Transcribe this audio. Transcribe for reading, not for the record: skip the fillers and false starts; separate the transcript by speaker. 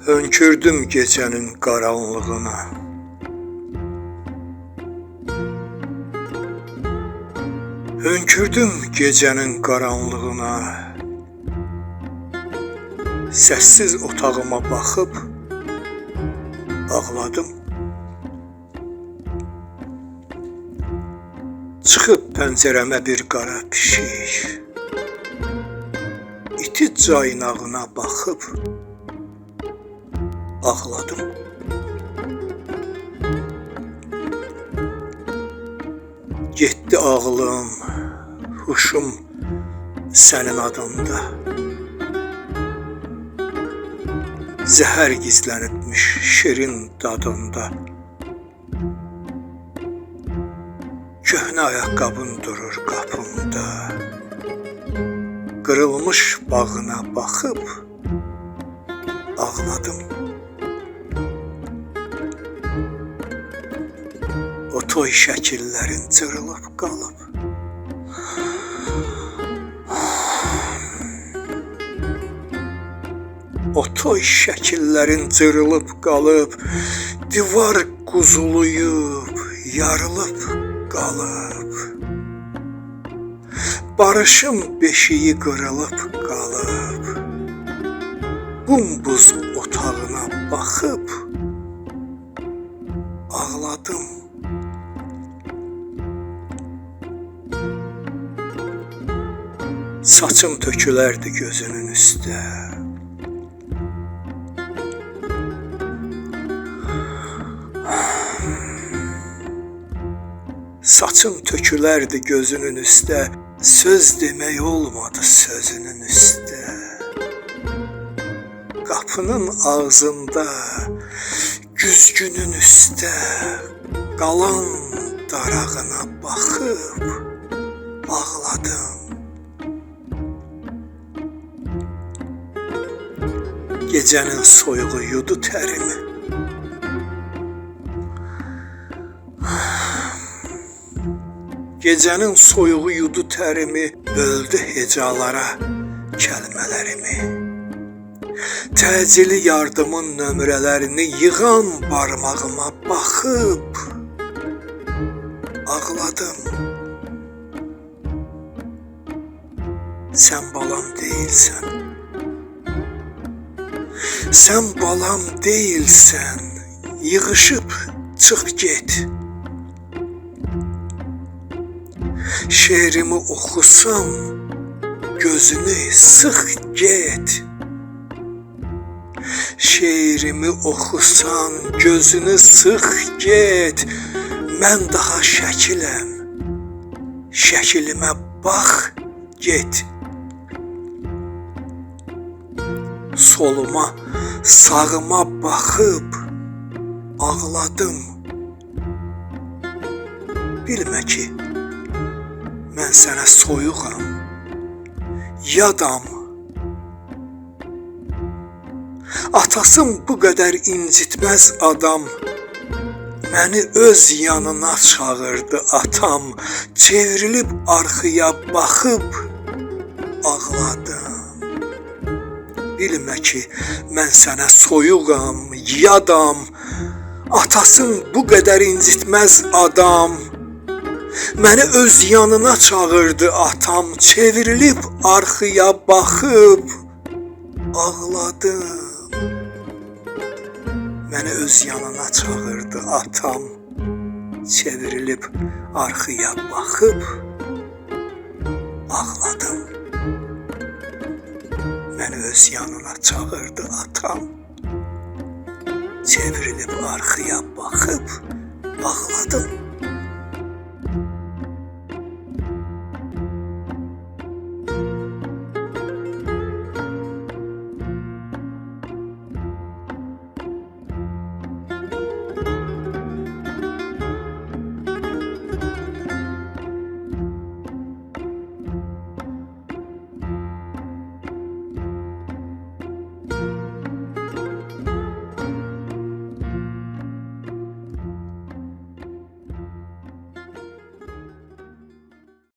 Speaker 1: Hönkürdüm gecənin qaranlığına. Hönkürdüm gecənin qaranlığına. Səssiz otağıma baxıb ağladım. Çıxıb pəncərəmə bir qara pişik. İti caynağına baxıb ağladım. Getdi ağlım, huşum sənin adında. Zəhər gizlənibmiş şirin dadında. Köhnə ayaqqabın durur qapımda. Qırılmış bağına baxıb ağladım. O toy şəkillərin cırılıb qalıb. O toy şəkillərin cırılıb qalıb. Divar quzuluyub, yarılıb qalıb. Barışım beşiği qırılıb qalıb. Bumbuz otağına baxıb ağladım. Saçım tökülərdi gözünün üstə. Saçım tökülərdi gözünün üstə. Söz demək olmadı sözünün üstə. Qapının ağzında, güzgünün üstə qalan darağına baxıb ağladım. Gecənin soyuğu yudu tərimi. Gecənin soyuğu yudu tərimi, böldü hecalara kəlmələrimi. Təcili yardımın nömrələrini yığan barmağıma baxıb ağladım. Sən balam deyilsən. Sən balam deyilsən. Yığışıb çıx get. Şeirimi oxusam, gözünü sıx get. Şeirimi oxusan, gözünü sıx get. Mən daha şəkiləm, şəkilimə bax get. Soluma, sağıma baxıb ağladım. Bilmə ki, mən sənə soyuğam, yadam. Atasım bu qədər incitməz adam. Məni öz yanına çağırdı atam. Çevrilib arxaya baxıb ağladım. Bilmə ki, mən sənə soyuğam, yadam. Atasım bu qədər incitməz adam. Məni öz yanına çağırdı atam. Çevrilib arxaya baxıb ağladım. Məni öz yanına çağırdı atam. Çevrilib arxaya baxıb ağladım. Məni öz yanına çağırdı atam. Çevrilib arxaya baxıb ağladım.